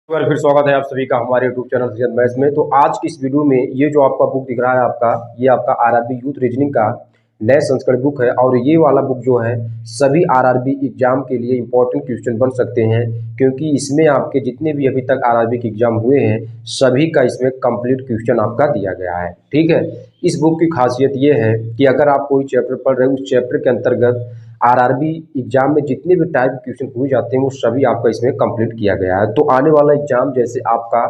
फिर स्वागत है आप सभी का हमारे यूट्यूब चैनल सैयद मैथ्स में। तो आज की इस वीडियो में ये जो आपका बुक दिख रहा है ये आपका आरआरबी यूथ रीजनिंग का नए संस्करण बुक है। और ये वाला बुक जो है सभी आरआरबी एग्जाम के लिए इंपॉर्टेंट क्वेश्चन बन सकते हैं, क्योंकि इसमें आपके जितने भी अभी तक आरआरबी के एग्जाम हुए हैं सभी का इसमें कंप्लीट क्वेश्चन आपका दिया गया है। ठीक है, इस बुक की खासियत ये है कि अगर आप कोई चैप्टर पढ़ रहे हैं उस चैप्टर के अंतर्गत आरआरबी एग्जाम में जितने भी टाइप के क्वेश्चन पूछे जाते हैं वो सभी आपका इसमें कंप्लीट किया गया है। तो आने वाला एग्जाम जैसे आपका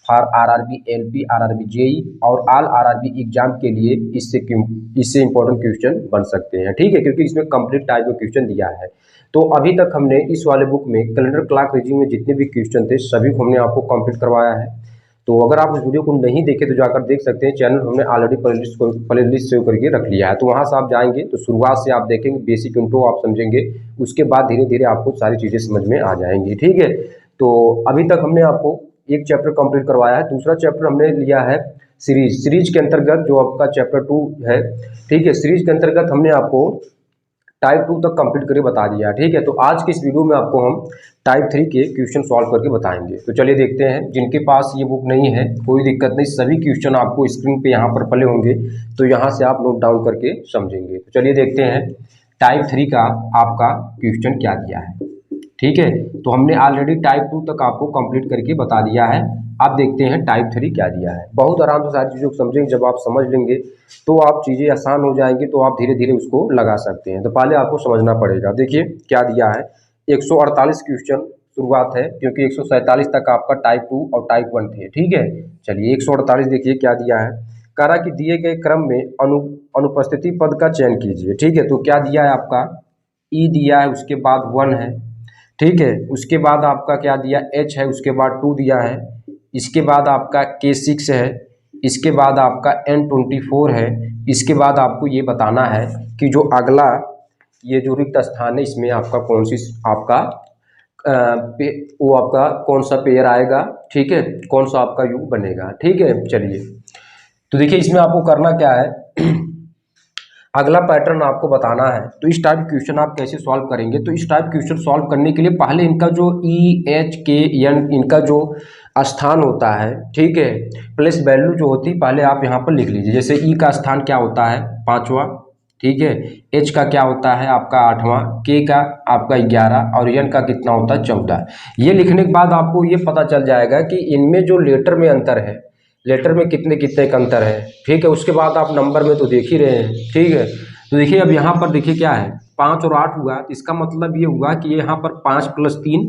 for RRB LP, RRB JE और ऑल आरआरबी एग्जाम के लिए इससे इंपॉर्टेंट क्वेश्चन बन सकते हैं। ठीक है, क्योंकि इसमें कंप्लीट टाइप में क्वेश्चन दिया है। तो अभी तक हमने इस वाले बुक में कैलेंडर क्लॉक रीजनिंग में जितने भी क्वेश्चन थे सभी को हमने आपको कंप्लीट करवाया है। तो अगर आप उस वीडियो को नहीं देखे तो जाकर देख सकते हैं, चैनल हमने ऑलरेडी प्लेलिस्ट सेव करके रख लिया है। तो वहां से आप जाएंगे तो शुरुआत से आप देखेंगे, बेसिक इंट्रो आप समझेंगे, उसके बाद धीरे धीरे आपको सारी चीज़ें समझ में आ जाएंगी। ठीक है, तो अभी तक हमने आपको एक चैप्टर कंप्लीट करवाया है, दूसरा चैप्टर हमने लिया है सीरीज के अंतर्गत जो आपका चैप्टर 2 है। ठीक है, सीरीज के अंतर्गत हमने आपको टाइप 2 तक कंप्लीट करके बता दिया। ठीक है, तो आज की इस वीडियो में आपको हम टाइप 3 के क्वेश्चन सॉल्व करके बताएंगे। तो चलिए देखते हैं। जिनके पास ये बुक नहीं है कोई दिक्कत नहीं, सभी क्वेश्चन आपको स्क्रीन पे यहाँ पर पड़े होंगे, तो यहाँ से आप नोट डाउन करके समझेंगे। तो चलिए देखते हैं टाइप 3 का आपका क्वेश्चन क्या दिया है। ठीक है, तो हमने ऑलरेडी टाइप 2 तक आपको कंप्लीट करके बता दिया है। अब देखते हैं टाइप 3 क्या दिया है। बहुत आराम से सारी चीज़ों को समझेंगे, जब आप समझ लेंगे तो आप चीज़ें आसान हो जाएंगी, तो आप धीरे धीरे उसको लगा सकते हैं। तो पहले आपको समझना पड़ेगा। देखिए क्या दिया है, 148 क्वेश्चन शुरुआत है, क्योंकि 147 तक आपका टाइप 2 और टाइप 1 थे। ठीक है, चलिए 148 देखिए क्या दिया है। कह रहा कि दिए गए क्रम में अनुपस्थिति पद का चयन कीजिए। ठीक है, तो क्या दिया है आपका ई दिया है, उसके बाद 1 है। ठीक है, उसके बाद आपका क्या दिया, एच है, उसके बाद 2 दिया है, इसके बाद आपका K6 है, इसके बाद आपका N24 है। इसके बाद आपको ये बताना है कि जो अगला ये जो रिक्त स्थान है इसमें आपका कौन सी आपका वो आपका कौन सा पेयर आएगा। ठीक है, कौन सा आपका युग बनेगा। ठीक है, चलिए तो देखिए इसमें आपको करना क्या है अगला पैटर्न आपको बताना है। तो इस टाइप क्वेश्चन आप कैसे सॉल्व करेंगे, तो इस टाइप क्वेश्चन सॉल्व करने के लिए पहले इनका जो ई एच के एन इनका जो स्थान होता है, ठीक है, प्लेस वैल्यू जो होती है पहले आप यहाँ पर लिख लीजिए। जैसे ई का स्थान क्या होता है 5वां, ठीक है, एच का क्या होता है आपका 8वां, के का आपका 11 और एन का कितना होता है 14। ये लिखने के बाद आपको ये पता चल जाएगा कि इनमें जो लेटर में अंतर है, लेटर में कितने कितने का अंतर है। ठीक है, उसके बाद आप नंबर में तो देख ही रहे हैं। ठीक है, तो देखिए अब यहाँ पर देखिए क्या है 5 और 8 हुआ, तो इसका मतलब ये हुआ कि यहाँ पर 5 + 3,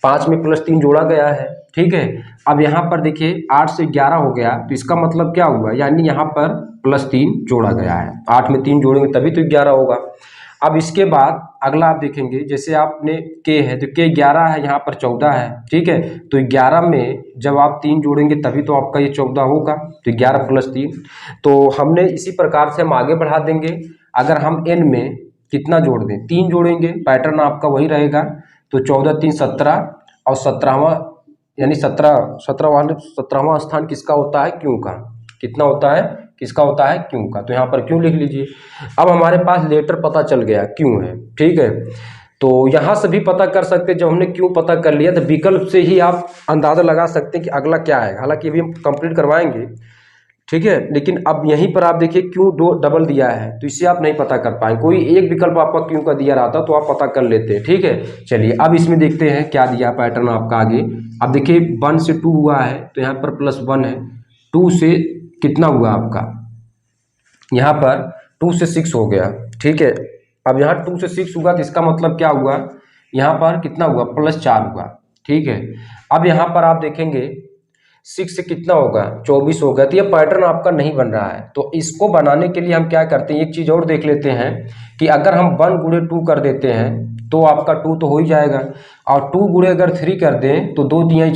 5 में +3 जोड़ा गया है। ठीक है, अब यहाँ पर देखिए 8 से 11 हो गया, तो इसका मतलब क्या हुआ, यानी यहाँ पर +3 जोड़ा गया है। 8 में 3 जोड़ेंगे तभी तो 11 होगा। अब इसके बाद अगला आप देखेंगे, जैसे आपने के है तो के 11 है, यहाँ पर 14 है। ठीक है, तो 11 में जब आप 3 जोड़ेंगे तभी तो आपका ये 14 होगा, तो 11 + 3। तो हमने इसी प्रकार से हम आगे बढ़ा देंगे। अगर हम n में कितना जोड़ दें, 3 जोड़ेंगे, पैटर्न आपका वही रहेगा। तो 14 3 17 और 17वां यानी 17वां स्थान किसका होता है, क्यों का। कितना होता है, किसका होता है, क्यों का। तो यहाँ पर क्यों लिख लीजिए। अब हमारे पास लेटर पता चल गया क्यों है। ठीक है, तो यहाँ से भी पता कर सकते हैं। जब हमने क्यों पता कर लिया तो विकल्प से ही आप अंदाजा लगा सकते हैं कि अगला क्या है। हालांकि अभी हम कंप्लीट करवाएंगे, ठीक है, लेकिन अब यहीं पर आप देखिए क्यों 2 डबल दिया है, तो इससे आप नहीं पता कर पाएंगे। कोई एक विकल्प आपका क्यों का दिया रहता तो आप पता कर लेते हैं। ठीक है, चलिए अब इसमें देखते हैं क्या दिया पैटर्न आपका आगे। अब देखिए 1 से 2 हुआ है, तो यहाँ पर +1 है। 2 से कितना हुआ आपका, यहाँ पर 2 से 6 हो गया। ठीक है, अब यहाँ 2 से 6 हुआ तो इसका मतलब क्या हुआ, यहाँ पर कितना हुआ, +4 हुआ। ठीक है, अब यहाँ पर आप देखेंगे 6 से कितना होगा, 24 होगा। तो ये पैटर्न आपका नहीं बन रहा है। तो इसको बनाने के लिए हम क्या करते हैं, एक चीज़ और देख लेते हैं कि अगर हम 1 × 2 कर देते हैं तो आपका 2 तो हो ही जाएगा, और 2 × अगर 3 कर दें तो 2 ×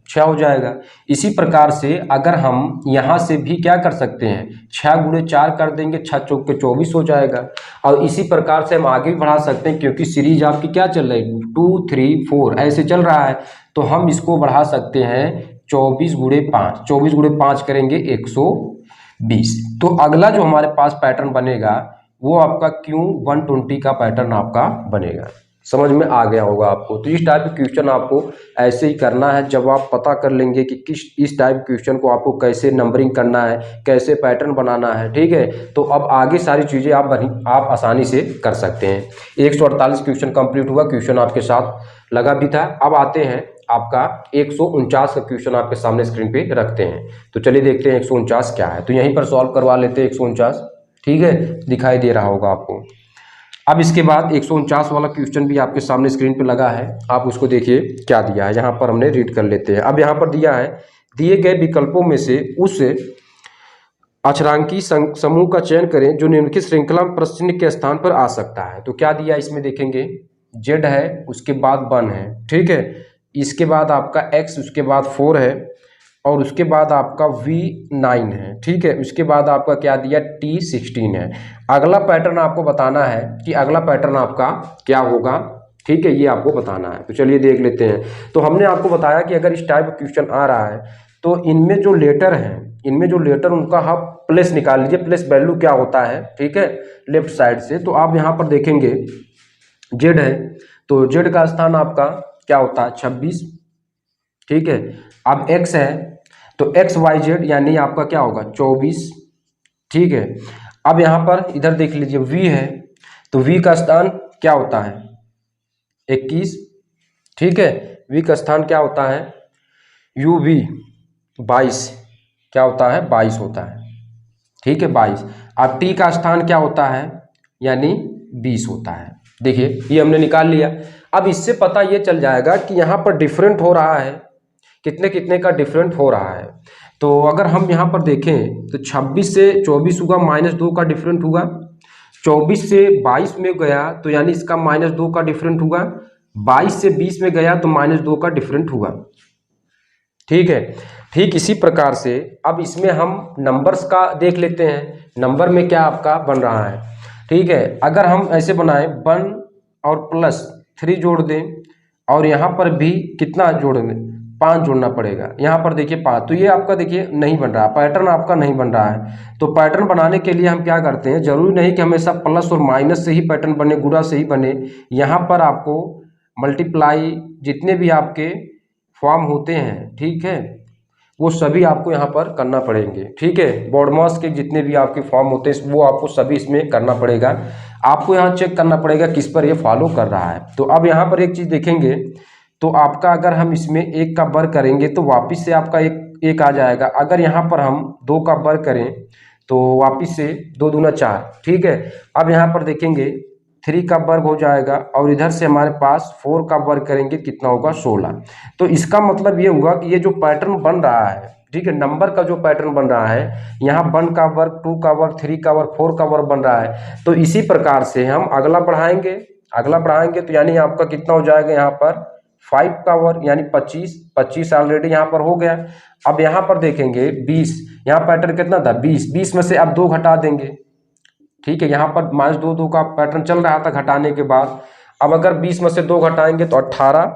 6 हो जाएगा। इसी प्रकार से अगर हम यहाँ से भी क्या कर सकते हैं, 6 × 4 कर देंगे, 6 चौक के 24 हो जाएगा। और इसी प्रकार से हम आगे भी बढ़ा सकते हैं, क्योंकि सीरीज आपकी क्या चल रही है 2 3 4 ऐसे चल रहा है। तो हम इसको बढ़ा सकते हैं 24 × 5, 24 × 5 करेंगे 120। तो अगला जो हमारे पास पैटर्न बनेगा वो आपका क्यों 120 का पैटर्न आपका बनेगा। समझ में आ गया होगा आपको। तो इस टाइप के क्वेश्चन आपको ऐसे ही करना है। जब आप पता कर लेंगे कि किस इस टाइप क्वेश्चन को आपको कैसे नंबरिंग करना है, कैसे पैटर्न बनाना है, ठीक है, तो अब आगे सारी चीज़ें आप आसानी से कर सकते हैं। 148 क्वेश्चन कंप्लीट हुआ, क्वेश्चन आपके साथ लगा भी था। अब आते हैं आपका 149 का क्वेश्चन आपके सामने स्क्रीन पे रखते हैं। तो चलिए देखते हैं 149 क्या है। तो यहीं पर सॉल्व करवा लेते हैं 149, ठीक है, दिखाई दे रहा होगा आपको। अब इसके बाद 149 वाला क्वेश्चन भी आपके सामने स्क्रीन पे लगा है, आप उसको देखिए क्या दिया है। यहाँ पर हमने रीड कर लेते हैं। अब यहाँ पर दिया है, दिए गए विकल्पों में से उस अक्षरांकी समूह का चयन करें जो निम्नलिखित श्रृंखला में प्रश्न के स्थान पर आ सकता है। तो क्या दिया इसमें देखेंगे, जेड है, उसके बाद 1 है, ठीक है, इसके बाद आपका x, उसके बाद 4 है, और उसके बाद आपका V9 है, ठीक है, उसके बाद आपका क्या दिया T16 है। अगला पैटर्न आपको बताना है कि अगला पैटर्न आपका क्या होगा, ठीक है, ये आपको बताना है। तो चलिए देख लेते हैं। तो हमने आपको बताया कि अगर इस टाइप का क्वेश्चन आ रहा है तो इनमें जो लेटर हैं, इनमें जो लेटर उनका आप प्लेस निकाल लीजिए, प्लेस वैल्यू क्या होता है, ठीक है, लेफ्ट साइड से। तो आप यहाँ पर देखेंगे जेड है, तो जेड का स्थान आपका क्या होता है 26, ठीक है। अब एक्स है तो एक्स वाई जेड यानी आपका क्या होगा 24, ठीक है। अब यहाँ पर इधर देख लीजिए वी है, तो वी का स्थान क्या होता है 21, ठीक है, वी का स्थान क्या होता है यू वी 22, क्या होता है 22 होता है, ठीक है 22। अब टी का स्थान क्या होता है यानी 20 होता है। देखिए ये हमने निकाल लिया। अब इससे पता ये चल जाएगा कि यहाँ पर डिफरेंट हो रहा है, कितने कितने का डिफरेंट हो रहा है। तो अगर हम यहाँ पर देखें तो 26 से 24 हुआ, -2 का डिफरेंट हुआ। 24 से 22 में गया तो यानी इसका -2 का डिफरेंट हुआ। 22 से 20 में गया तो -2 का डिफरेंट हुआ, ठीक है। ठीक इसी प्रकार से अब इसमें हम नंबर्स का देख लेते हैं, नंबर में क्या आपका बन रहा है, ठीक है। अगर हम ऐसे बनाएं 1 और +3 जोड़ दें और यहाँ पर भी कितना जोड़ दें 5 जोड़ना पड़ेगा, यहाँ पर देखिए 5, तो ये आपका देखिए नहीं बन रहा, पैटर्न आपका नहीं बन रहा है। तो पैटर्न बनाने के लिए हम क्या करते हैं, जरूरी नहीं कि हमेशा प्लस और माइनस से ही पैटर्न बने, गुणा से ही बने। यहाँ पर आपको मल्टीप्लाई जितने भी आपके फॉर्म होते हैं, ठीक है, वो सभी आपको यहाँ पर करना पड़ेंगे, ठीक है। बॉडमास के जितने भी आपके फॉर्म होते हैं वो आपको सभी इसमें करना पड़ेगा। आपको यहाँ चेक करना पड़ेगा किस पर ये फॉलो कर रहा है। तो अब यहाँ पर एक चीज़ देखेंगे, तो आपका अगर हम इसमें 1 का वर्ग करेंगे तो वापिस से आपका एक आ जाएगा। अगर यहाँ पर हम 2 का वर्ग करें तो वापिस से 2 दूना 4, ठीक है। अब यहाँ पर देखेंगे 3 का वर्ग हो जाएगा और इधर से हमारे पास 4 का वर्ग करेंगे कितना होगा 16। तो इसका मतलब ये हुआ कि ये जो पैटर्न बन रहा है, ठीक है, नंबर का जो पैटर्न बन रहा है, यहाँ 1 का वर्ग, 2 का वर्ग, 3 का वर्ग, 4 का वर्ग बन रहा है। तो इसी प्रकार से हम अगला बढ़ाएंगे तो यानी आपका कितना हो जाएगा यहाँ पर 5 का वर्ग यानी 25 ऑलरेडी यहाँ पर हो गया। अब यहाँ पर देखेंगे 20, यहाँ पैटर्न कितना था 20 में से अब 2 घटा देंगे, ठीक है। यहाँ पर -2 का पैटर्न चल रहा था घटाने के बाद। अब अगर 20 में से 2 घटाएंगे तो 18,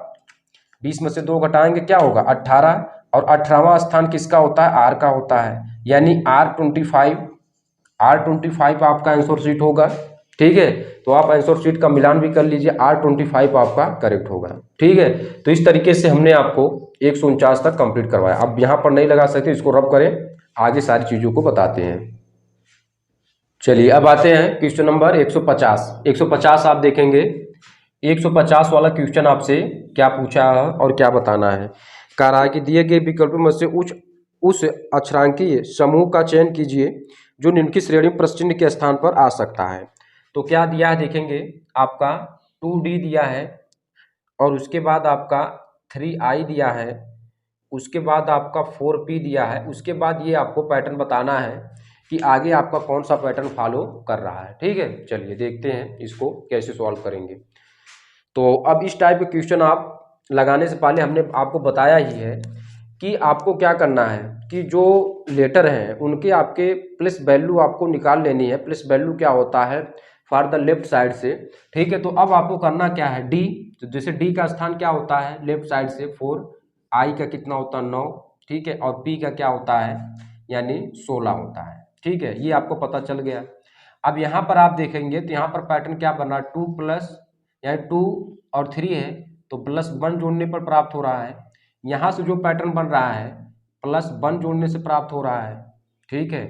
20 में से 2 घटाएंगे क्या होगा 18, और 18वां स्थान किसका होता है आर का होता है, यानी R25 आपका आंसर शीट होगा, ठीक है। तो आप आंसर शीट का मिलान भी कर लीजिए, R25 आपका करेक्ट होगा, ठीक है। तो इस तरीके से हमने आपको 149 तक कंप्लीट करवाया। अब यहाँ पर नहीं लगा सकते, इसको रब करें, आगे सारी चीज़ों को बताते हैं। चलिए अब आते हैं क्वेश्चन नंबर 150 आप देखेंगे। 150 वाला क्वेश्चन आपसे क्या पूछा है और क्या बताना है। कह रहा है कि दिए गए विकल्पों में से उस अक्षरांकीय समूह का चयन कीजिए जो निम्नलिखित श्रेणी में प्रश्न के स्थान पर आ सकता है। तो क्या दिया है देखेंगे, आपका 2D दिया है और उसके बाद आपका 3I दिया है, उसके बाद आपका 4P दिया है। उसके बाद ये आपको पैटर्न बताना है कि आगे आपका कौन सा पैटर्न फॉलो कर रहा है, ठीक है। चलिए देखते हैं इसको कैसे सॉल्व करेंगे। तो अब इस टाइप के क्वेश्चन आप लगाने से पहले हमने आपको बताया ही है कि आपको क्या करना है कि जो लेटर हैं उनके आपके प्लस वैल्यू आपको निकाल लेनी है। प्लस वैल्यू क्या होता है फॉर द लेफ्ट साइड से, ठीक है। तो अब आपको करना क्या है डी, तो जैसे डी का स्थान क्या होता है लेफ्ट साइड से 4, आई का कितना होता है 9, ठीक है, और पी का क्या होता है यानी 16 होता है, ठीक है। ये आपको पता चल गया। अब यहाँ पर आप देखेंगे तो यहाँ पर पैटर्न क्या बना 2 प्लस यहाँ 2 और 3 है तो +1 जोड़ने पर प्राप्त हो रहा है। यहाँ से जो पैटर्न बन रहा है +1 जोड़ने से प्राप्त हो रहा है। ठीक है,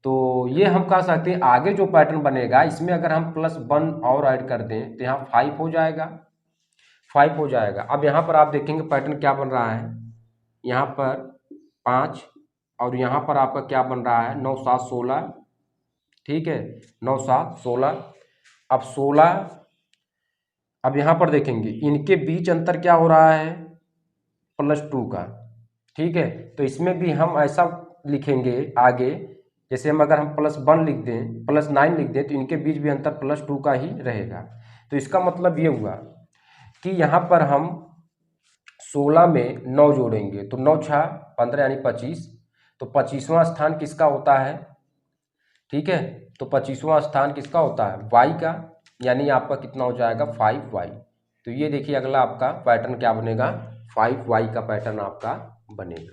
तो ये हम कह सकते हैं आगे जो पैटर्न बनेगा इसमें अगर हम +1 और ऐड कर दें तो यहाँ 5 हो जाएगा, 5 हो जाएगा। अब यहाँ पर आप देखेंगे पैटर्न क्या बन रहा है, यहाँ पर 5 और यहाँ पर आपका क्या बन रहा है 9 7 16। ठीक है, 9 7 16। अब 16, अब यहाँ पर देखेंगे इनके बीच अंतर क्या हो रहा है +2 का। ठीक है, तो इसमें भी हम ऐसा लिखेंगे आगे, जैसे हम अगर हम +1 लिख दें +9 लिख दें तो इनके बीच भी अंतर +2 का ही रहेगा। तो इसका मतलब ये हुआ कि यहाँ पर हम 16 में 9 जोड़ेंगे तो 9 6 15 यानी 25, तो 25वां स्थान किसका होता है। ठीक है, तो 25वां स्थान किसका होता है y का, यानी आपका कितना हो जाएगा 5y। तो ये देखिए अगला आपका पैटर्न क्या बनेगा 5y का पैटर्न आपका बनेगा।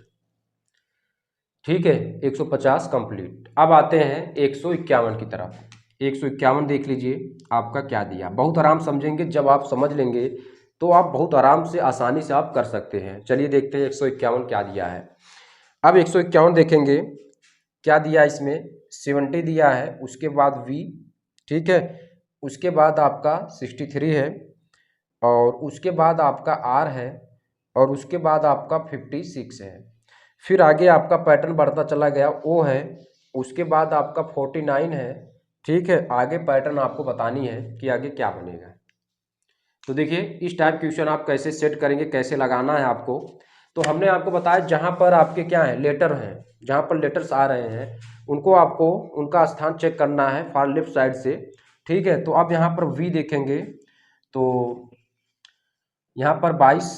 ठीक है, 150 कंप्लीट। अब आते हैं 151 की तरफ। 151 देख लीजिए आपका क्या दिया, बहुत आराम समझेंगे, जब आप समझ लेंगे तो आप बहुत आराम से आसानी से आप कर सकते हैं। चलिए देखते हैं 151 क्या दिया है। अब 151 देखेंगे क्या दिया, इसमें 70 दिया है, उसके बाद v। ठीक है, उसके बाद आपका 63 है और उसके बाद आपका r है और उसके बाद आपका 56 है। फिर आगे आपका पैटर्न बढ़ता चला गया o है, उसके बाद आपका 49 है। ठीक है, आगे पैटर्न आपको बतानी है कि आगे क्या बनेगा। तो देखिए इस टाइप क्वेश्चन आप कैसे सेट करेंगे, कैसे लगाना है आपको। तो हमने आपको बताया जहाँ पर आपके क्या है लेटर हैं, जहाँ पर लेटर्स आ रहे हैं उनको आपको उनका स्थान चेक करना है फार लेफ्ट साइड से। ठीक है, तो अब यहाँ पर v देखेंगे तो यहाँ पर 22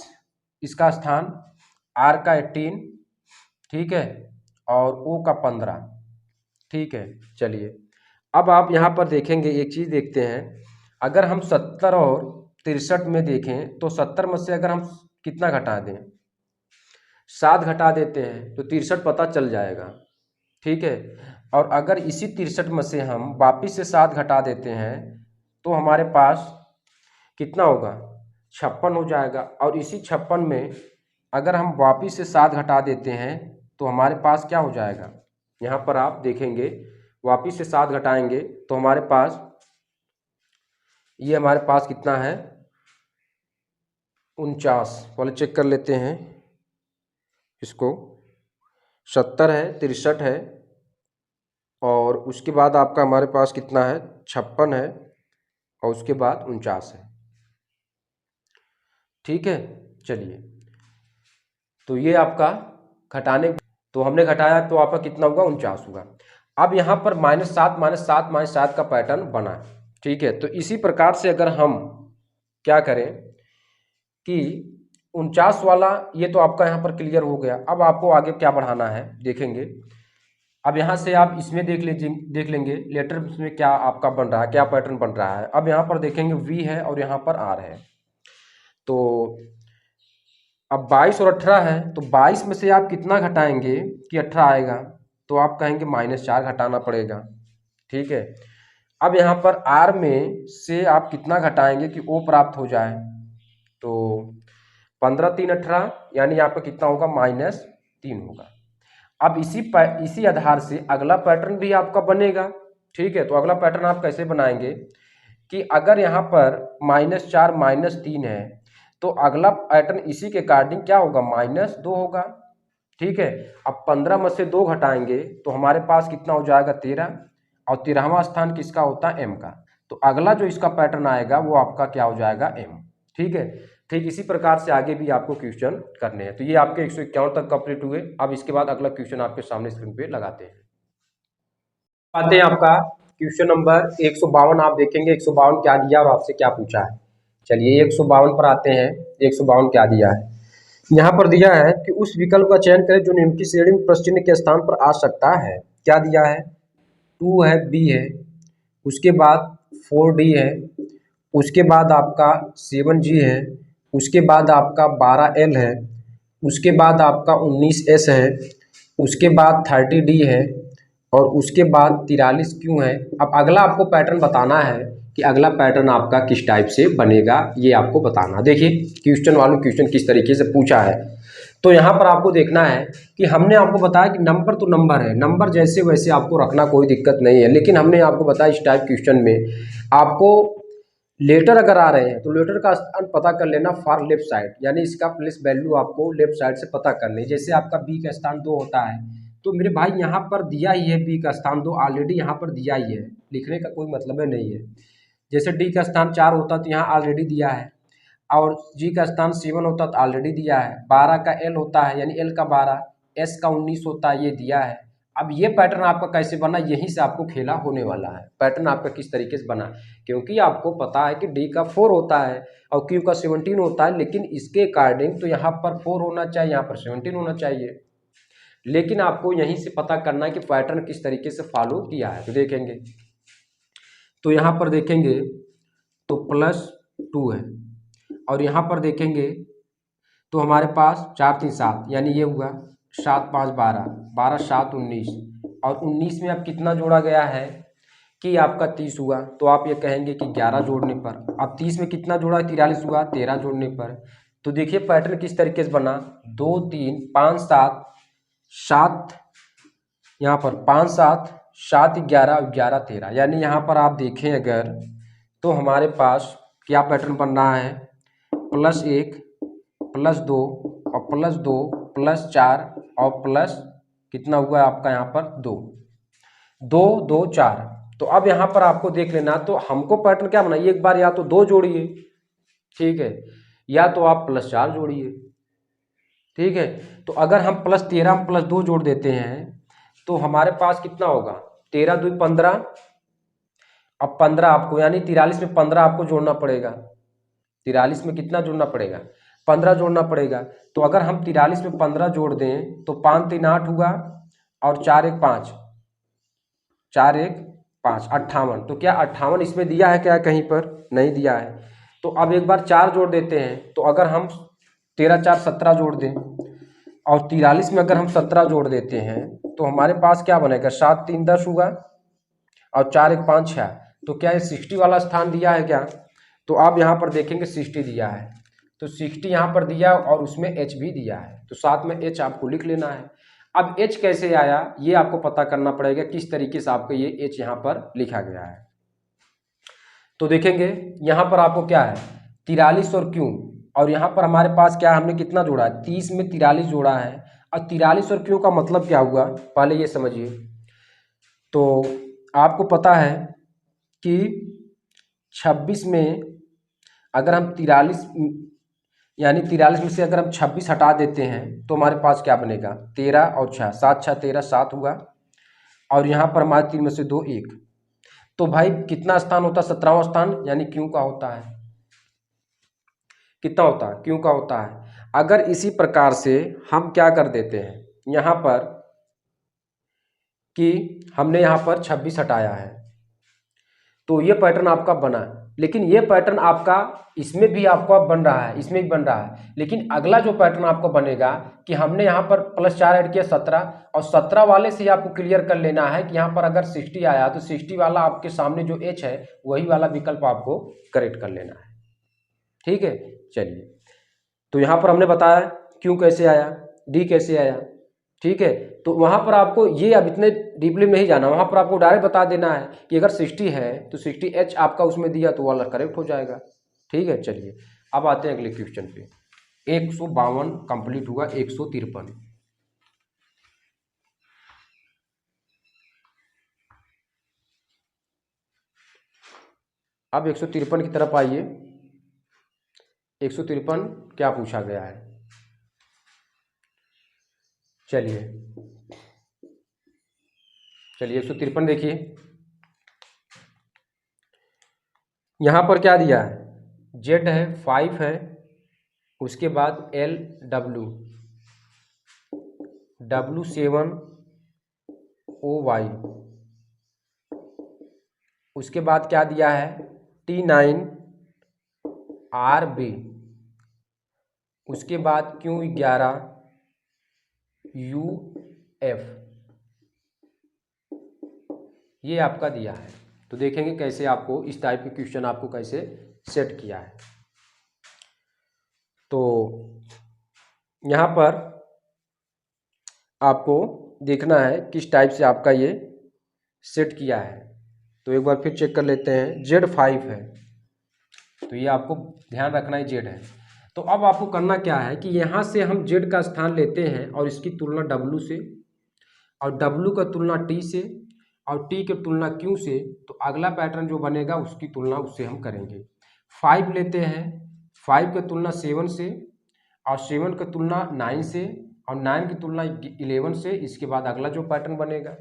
इसका स्थान, r का 18, ठीक है, और o का 15। ठीक है, चलिए अब आप यहाँ पर देखेंगे एक चीज़ देखते हैं, अगर हम 70 और 63 में देखें तो 70 में से अगर हम कितना घटा दें 7 घटा देते हैं तो 63 पता चल जाएगा। ठीक है, और अगर इसी 63 में से हम वापिस से 7 घटा देते हैं तो हमारे पास कितना होगा 56 हो जाएगा। और इसी 56 में अगर हम वापिस से 7 घटा देते हैं तो हमारे पास क्या हो जाएगा, यहाँ पर आप देखेंगे वापिस से 7 घटाएंगे तो हमारे पास ये हमारे पास कितना है 49। पहले चेक कर लेते हैं इसको, 70 है 63 है और उसके बाद आपका हमारे पास कितना है 56 है और उसके बाद 49 है। ठीक है, चलिए तो ये आपका घटाने, तो हमने घटाया तो आपका कितना होगा 49 होगा। अब यहाँ पर -7 -7 -7 का पैटर्न बना। ठीक है, तो इसी प्रकार से अगर हम क्या करें कि 49 वाला ये तो आपका यहाँ पर क्लियर हो गया। अब आपको आगे क्या बढ़ाना है देखेंगे। अब यहाँ से आप इसमें देख लेंगे लेटर में क्या आपका बन रहा है, क्या पैटर्न बन रहा है। अब यहाँ पर देखेंगे v है और यहाँ पर r है, तो अब 22 और 18 है तो 22 में से आप कितना घटाएंगे कि 18 आएगा, तो आप कहेंगे -4 घटाना पड़ेगा। ठीक है, अब यहाँ पर r में से आप कितना घटाएंगे कि o प्राप्त हो जाए, तो 15 3 18 यानी आपका कितना होगा -3 होगा। अब इसी आधार से अगला पैटर्न भी आपका बनेगा। ठीक है, तो अगला पैटर्न आप कैसे बनाएंगे कि अगर यहाँ पर -4 -3 है तो अगला पैटर्न इसी के अकॉर्डिंग क्या होगा -2 होगा। ठीक है, अब 15 में से 2 घटाएंगे तो हमारे पास कितना हो जाएगा 13 और 13वां स्थान किसका होता है m का, तो अगला जो इसका पैटर्न आएगा वो आपका क्या हो जाएगा m। ठीक है, ठीक इसी प्रकार से आगे भी आपको क्वेश्चन करने हैं। तो ये आपके 151 तक कंप्लीट हुए। अब इसके बाद अगला क्वेश्चन आपके सामने स्क्रीन पे लगाते हैं। आते हैं आपका क्वेश्चन नंबर 152। आप देखेंगे 152 क्या दिया और आपसे क्या पूछा है। चलिए 152 पर आते हैं। 152 क्या दिया है, यहाँ पर दिया है कि उस विकल्प का चयन करें जो निम्न की श्रेणी में प्रश्न के स्थान पर आ सकता है। क्या दिया है 2 है, b है, उसके बाद 4d है, उसके बाद आपका 7g है, उसके बाद आपका 12l है, उसके बाद आपका 19s है, उसके बाद 30d है और उसके बाद 43q है। अब अगला आपको पैटर्न बताना है कि अगला पैटर्न आपका किस टाइप से बनेगा, ये आपको बताना। देखिए क्वेश्चन वालों क्वेश्चन किस तरीके से पूछा है। तो यहाँ पर आपको देखना है कि हमने आपको बताया कि नंबर तो नंबर है, नंबर जैसे वैसे आपको रखना कोई दिक्कत नहीं है, लेकिन हमने आपको बताया इस टाइप क्वेश्चन में आपको लेटर अगर आ रहे हैं तो लेटर का स्थान पता कर लेना फॉर लेफ्ट साइड, यानी इसका प्लेस वैल्यू आपको लेफ्ट साइड से पता करनी है। जैसे आपका बी का स्थान 2 होता है तो मेरे भाई यहाँ पर दिया ही है बी का स्थान 2, ऑलरेडी यहाँ पर दिया ही है, लिखने का कोई मतलब नहीं है। जैसे डी का स्थान 4 होता तो यहाँ ऑलरेडी दिया है, और जी का स्थान 7 होता तो ऑलरेडी दिया है। 12 का एल होता है यानी एल का 12, एस का 19 होता है, ये दिया है। अब ये पैटर्न आपका कैसे बना, यहीं से आपको खेला होने वाला है। पैटर्न आपका किस तरीके से बना, क्योंकि आपको पता है कि डी का 4 होता है और क्यू का 17 होता है, लेकिन इसके अकॉर्डिंग तो यहाँ पर 4 होना चाहिए, यहाँ पर 17 होना चाहिए। लेकिन आपको यहीं से पता करना है कि पैटर्न किस तरीके से फॉलो किया है। तो देखेंगे तो यहाँ पर देखेंगे तो +2 है, और यहाँ पर देखेंगे तो हमारे पास 4 3 7 यानी ये हुआ 7 5 12, 12 7 19, और 19 में अब कितना जोड़ा गया है कि आपका 30 हुआ। तो आप ये कहेंगे कि 11 जोड़ने पर, अब 30 में कितना जोड़ा 43 हुआ, 13 जोड़ने पर। तो देखिए पैटर्न किस तरीके से बना, 2 3 5 7 7, यहाँ पर 5 7 7 11 11 13, यानी यहाँ पर आप देखें अगर तो हमारे पास क्या पैटर्न बन रहा है, +1 +2 और +2 +4 और प्लस कितना हुआ आपका यहाँ पर 2 2 2 4। तो अब यहाँ पर आपको देख लेना, तो हमको पैटर्न क्या बनाइए, एक बार या तो 2 जोड़िए, ठीक है, या तो आप +4 जोड़िए, ठीक है। तो अगर हम +13 +2 जोड़ देते हैं तो हमारे पास कितना होगा, 13 2 15, अब 15 आपको यानी 43 में 15 आपको जोड़ना पड़ेगा। 43 में कितना जोड़ना पड़ेगा, 15 जोड़ना पड़ेगा। तो अगर हम 43 में 15 जोड़ दें तो 5 3 8 हुआ, और 4 1 5, 4 1 5 58। तो क्या 58 इसमें दिया है क्या, कहीं पर नहीं दिया है। तो अब एक बार 4 जोड़ देते हैं, तो अगर हम 13 4 17 जोड़ दें, और 43 में अगर हम 17 जोड़ देते हैं तो हमारे पास क्या बनेगा, 7 3 10 हुआ, और 4 1 5 6। तो क्या ये 60 वाला स्थान दिया है क्या, तो आप यहाँ पर देखेंगे 60 दिया है, तो 60 यहाँ पर दिया और उसमें एच भी दिया है, तो साथ में एच आपको लिख लेना है। अब एच कैसे आया ये आपको पता करना पड़ेगा, किस तरीके से आपको ये एच यहाँ पर लिखा गया है। तो देखेंगे यहाँ पर आपको क्या है 43 और क्यों, और यहाँ पर हमारे पास क्या है, हमने कितना जोड़ा है, 30 में 43 जोड़ा है, और 43 और क्यों का मतलब क्या हुआ पहले ये समझिए। तो आपको पता है कि 26 में अगर हम 43 यानी 43 में से अगर हम 26 हटा देते हैं तो हमारे पास क्या बनेगा, 13 और 6 7 6 13 7 हुआ, और यहाँ पर हमारे 3 में से 2 1। तो भाई कितना स्थान होता है, 17वां स्थान, यानी क्यों का होता है, कितना होता है, क्यों का होता है। अगर इसी प्रकार से हम क्या कर देते हैं यहाँ पर कि हमने यहाँ पर 26 हटाया है तो ये पैटर्न आपका बना, लेकिन ये पैटर्न आपका इसमें भी आपका बन रहा है, इसमें भी बन रहा है, लेकिन अगला जो पैटर्न आपको बनेगा कि हमने यहाँ पर +4 ऐड किया 17, और 17 वाले से ही आपको क्लियर कर लेना है कि यहाँ पर अगर 60 आया तो 60 वाला आपके सामने जो एच है वही वाला विकल्प आपको करेक्ट कर लेना है, ठीक है। चलिए तो यहाँ पर हमने बताया क्यों कैसे आया, डी कैसे आया, ठीक है। तो वहाँ पर आपको ये अब इतने डीपली नहीं जाना, वहाँ पर आपको डायरेक्ट बता देना है कि अगर 60 है तो 60 एच आपका उसमें दिया तो वाला करेक्ट हो जाएगा, ठीक है। चलिए अब आते हैं अगले क्वेश्चन पे। 152 कंप्लीट हुआ, 153। अब 153 की तरफ आइए। 153 क्या पूछा गया है, चलिए 153 देखिए, यहाँ पर क्या दिया है, जेड है 5 है, उसके बाद एल डब्लू 7 ओ वाई, उसके बाद क्या दिया है T9 RB, उसके बाद Q11 UF, ये आपका दिया है। तो तो देखेंगे कैसे आपको इस टाइप के क्वेश्चन आपको कैसे सेट किया है। तो यहाँ पर आपको देखना है किस टाइप से आपका ये सेट किया है। तो एक बार फिर चेक कर लेते हैं। Z5 है, तो ये आपको ध्यान रखना है Z है। तो अब आपको करना क्या है कि यहाँ से हम Z का स्थान लेते हैं और इसकी तुलना W से, और W का तुलना T से, और T की तुलना Q से। तो अगला पैटर्न जो बनेगा उसकी तुलना उससे हम करेंगे। 5 लेते हैं, 5 की तुलना 7 से, और 7 की तुलना 9 से, और 9 की तुलना 11 से। इसके बाद अगला जो पैटर्न बनेगा।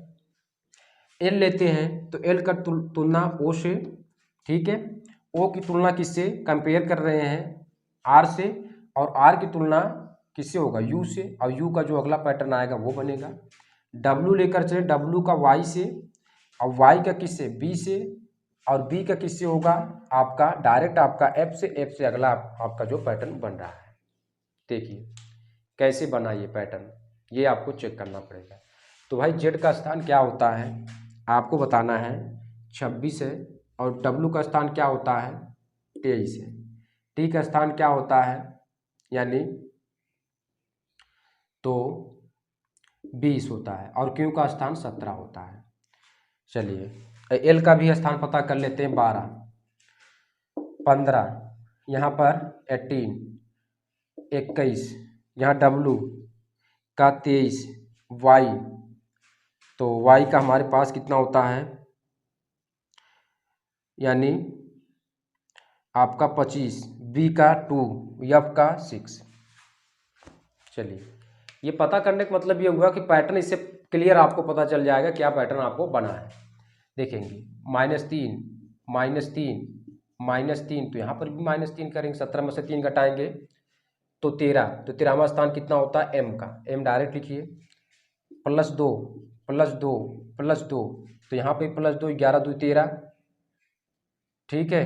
L लेते हैं, तो L का तुलना O से, ठीक है। O की तुलना किससे कंपेयर कर रहे हैं? R से, और R की तुलना किससे होगा? U से, और U का जो अगला पैटर्न आएगा वो बनेगा। W लेकर चले, W का Y से, और Y का किससे? B से, और B का किससे होगा? आपका डायरेक्ट आपका F से, F से अगला आपका जो पैटर्न बन रहा है। देखिए कैसे बना ये पैटर्न, ये आपको चेक करना पड़ेगा। तो भाई Z का स्थान क्या होता है आपको बताना है, 26 है, और W का स्थान क्या होता है? 23 है। T का स्थान क्या होता है यानी तो 20 होता है, और Q का स्थान 17 होता है। चलिए L का भी स्थान पता कर लेते हैं। 12, 15, यहाँ पर 18, 21, यहाँ W का 23, Y, तो Y का हमारे पास कितना होता है यानी आपका 25, B का 2, F का 6। चलिए ये पता करने का मतलब ये हुआ कि पैटर्न इससे क्लियर आपको पता चल जाएगा क्या पैटर्न आपको बना है। देखेंगे -3, -3, -3, तो यहाँ पर भी -3 करेंगे। 17 में से 3 घटाएंगे तो 13, तो 13वां स्थान कितना होता है? M का। M डायरेक्ट लिखिए, +2, +2, +2, तो यहाँ पे +2, 11 2 13, ठीक है।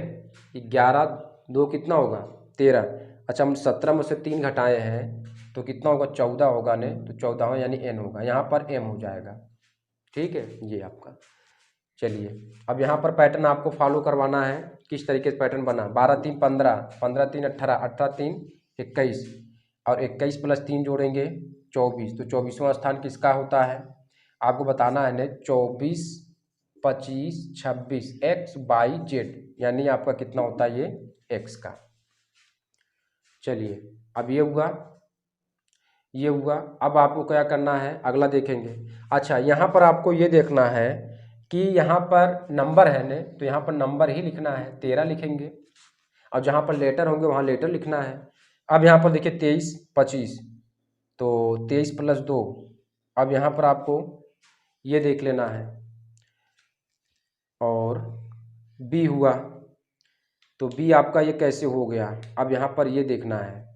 11 2 कितना होगा? 13। अच्छा हम 17 में से 3 घटाए हैं तो कितना होगा? 14 होगा ने, तो 14वां यानी N होगा, यहाँ पर M हो जाएगा, ठीक है। ये आपका। चलिए अब यहाँ पर पैटर्न आपको फॉलो करवाना है। किस तरीके से पैटर्न बना? 12 3 15, 15 3 18, 18 3 21, और 21 + 3 जोड़ेंगे 24, तो 24वां स्थान किसका होता है आपको बताना है ने। 24, 25, 26, X by Z, यानी आपका कितना होता है ये? X का। चलिए अब ये हुआ, ये हुआ। अब आपको क्या करना है अगला देखेंगे। अच्छा यहाँ पर आपको ये देखना है कि यहाँ पर नंबर है ने, तो यहाँ पर नंबर ही लिखना है, 13 लिखेंगे, और जहाँ पर लेटर होंगे वहाँ लेटर लिखना है। अब यहाँ पर देखिए 23 25, तो 23 + 2, अब यहाँ पर आपको ये देख लेना है। और B हुआ, तो B आपका ये कैसे हो गया? अब यहाँ पर ये देखना है।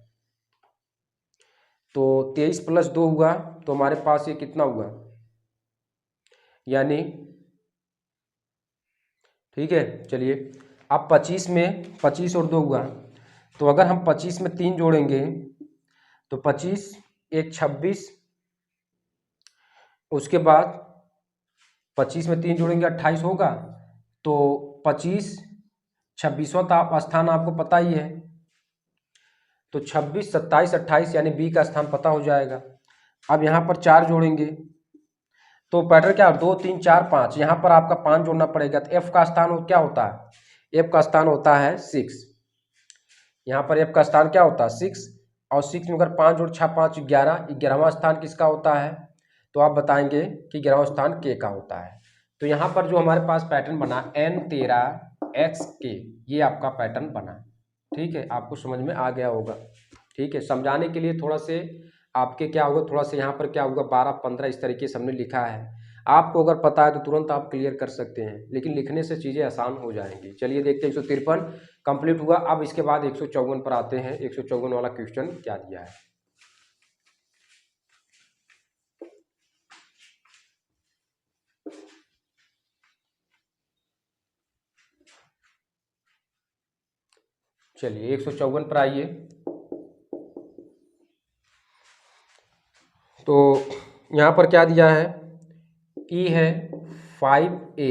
तो 23 + 2 हुआ, तो हमारे पास ये कितना हुआ यानी, ठीक है। चलिए अब 25 में 25 और 2 हुआ, तो अगर हम 25 में 3 जोड़ेंगे तो 25 1 26, उसके बाद 25 में 3 जोड़ेंगे 28 होगा, तो 25 26वां स्थान आपको पता ही है, तो 26 27 28 यानी B का स्थान पता हो जाएगा। अब यहाँ पर 4 जोड़ेंगे तो पैटर्न क्या? 2 3 4 5, यहाँ पर आपका 5 जोड़ना पड़ेगा। तो F का स्थान क्या होता है? F का स्थान होता है 6। यहाँ पर F का स्थान क्या होता है? 6, और 6 में अगर 5 जोड़ 6 5 11, 11वां स्थान किसका होता है? तो आप बताएंगे कि 11वां स्थान K का होता है। तो यहाँ पर जो हमारे पास पैटर्न बना N 13 XK, ये आपका पैटर्न बना, ठीक है। आपको समझ में आ गया होगा, ठीक है। समझाने के लिए थोड़ा से आपके क्या होगा, थोड़ा सा यहाँ पर क्या होगा 12 15 इस तरीके से हमने लिखा है। आपको अगर पता है तो तुरंत आप क्लियर कर सकते हैं, लेकिन लिखने से चीज़ें आसान हो जाएंगी। चलिए देखते हैं 153 कंप्लीट हुआ। अब इसके बाद 154 पर आते हैं। 154 वाला क्वेश्चन क्या दिया है। चलिए 154 पर आइए। तो यहाँ पर क्या दिया है? E है 5A,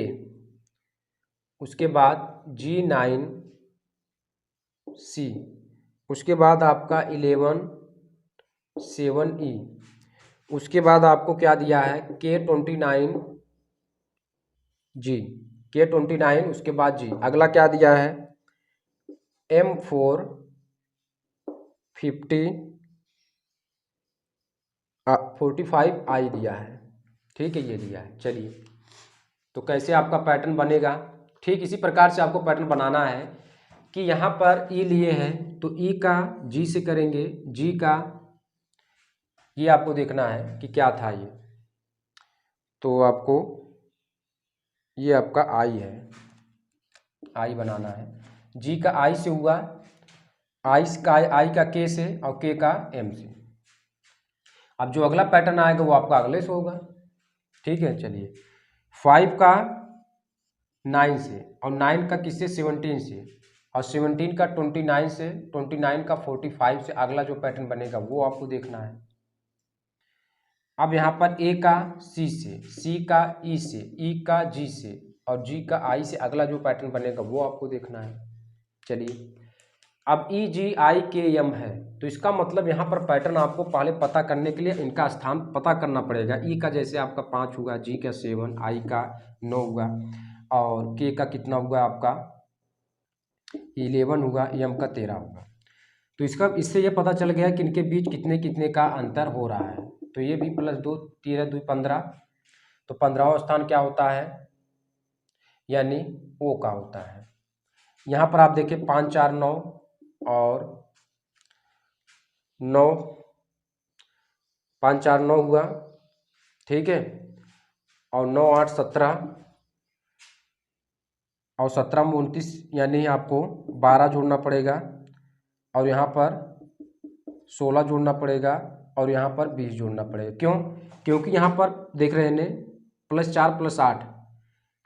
उसके बाद G9 C, उसके बाद आपका 11 7E, उसके बाद आपको क्या दिया है K29 G, K29 उसके बाद G, अगला क्या दिया है M4 50 45I दिया है। ठीक है, ये दिया है। चलिए, तो कैसे आपका पैटर्न बनेगा, ठीक इसी प्रकार से आपको पैटर्न बनाना है कि यहाँ पर E लिए हैं तो E का G से करेंगे, G का ये आपको देखना है कि क्या था ये, तो आपको ये आपका I है, I बनाना है। G का I से हुआ, I का K से और K का M से। अब जो अगला पैटर्न आएगा वो आपका अगले से होगा। ठीक है, चलिए 5 का 9 से और 9 का किससे 17 से और 17 का 29 से, 29 का 45 से, अगला जो पैटर्न बनेगा वो आपको देखना है। अब यहाँ पर A का C से, C का E से, E का G से और G का I से अगला जो पैटर्न बनेगा वो आपको देखना है। चलिए, अब E G I K M है तो इसका मतलब यहाँ पर पैटर्न आपको पहले पता करने के लिए इनका स्थान पता करना पड़ेगा। E का जैसे आपका 5 हुआ, G का 7, I का 9 हुआ और K का कितना हुआ आपका 11 हुआ, M का 13 हुआ। तो इससे ये पता चल गया कि इनके बीच कितने कितने का अंतर हो रहा है। तो ये भी +2 13 2 15, तो 15वां स्थान क्या होता है यानी O का होता है। यहाँ पर आप देखिए 5 4 9 और 9, 5 4 9 हुआ, ठीक है, और 9 8 17 और 17 में 29, यानी आपको 12 जोड़ना पड़ेगा और यहाँ पर 16 जोड़ना पड़ेगा और यहाँ पर 20 जोड़ना पड़ेगा। क्यों? क्योंकि यहाँ पर देख रहे हैं +4 +8,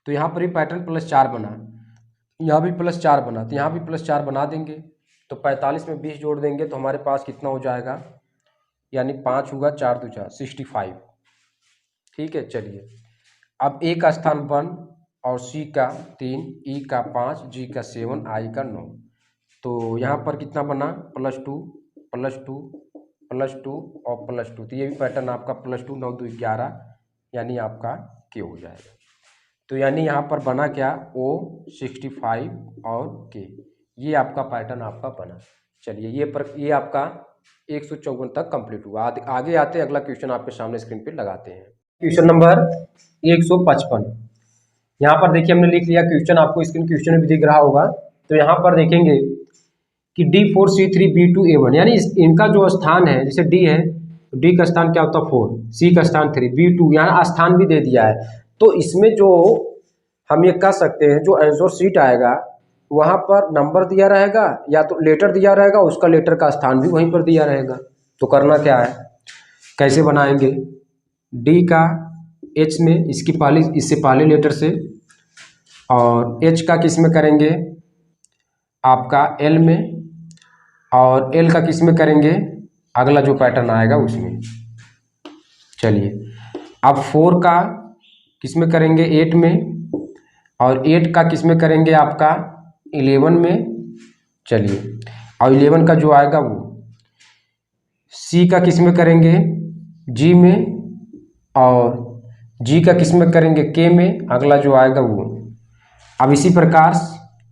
तो यहाँ पर भी पैटर्न +4 बना, यहाँ भी +4 बना, तो यहाँ भी +4 बना देंगे। तो 45 में 20 जोड़ देंगे तो हमारे पास कितना हो जाएगा, यानी 5 हुआ, 4 2 4 65। ठीक है, चलिए अब A का स्थान 1 और C का 3, E का 5, G का 7, I का 9, तो यहाँ पर कितना बना +2 +2 +2 और +2, तो ये भी पैटर्न आपका +2 9 2 11, यानी आपका K हो जाएगा। तो यानी यहाँ पर बना क्या O 65 और K, ये आपका पैटर्न आपका बना। चलिए ये आपका 154 तक कंप्लीट हुआ। आगे आते अगला क्वेश्चन आपके सामने स्क्रीन पे लगाते हैं। क्वेश्चन नंबर 155, यहाँ पर देखिए हमने लिख लिया क्वेश्चन, आपको स्क्रीन क्वेश्चन में भी दिख रहा होगा। तो यहाँ पर देखेंगे कि D4 C3 B2 A1, यानी इनका जो स्थान है, जैसे D है तो D का स्थान क्या होता है 4, C का स्थान 3, B2 यहाँ स्थान भी दे दिया है। तो इसमें जो हम ये कह सकते हैं जो आंसर शीट आएगा वहाँ पर नंबर दिया रहेगा या तो लेटर दिया रहेगा, उसका लेटर का स्थान भी वहीं पर दिया रहेगा। तो करना क्या है, कैसे बनाएंगे, D का H में इससे पहले लेटर से, और H का किस में करेंगे आपका L में, और L का किस में करेंगे अगला जो पैटर्न आएगा उसमें। चलिए अब 4 का किस में करेंगे 8 में, और 8 का किस में करेंगे आपका 11 में। चलिए और 11 का जो आएगा वो C का किस में करेंगे G में, और G का किस में करेंगे K में, अगला जो आएगा वो। अब इसी प्रकार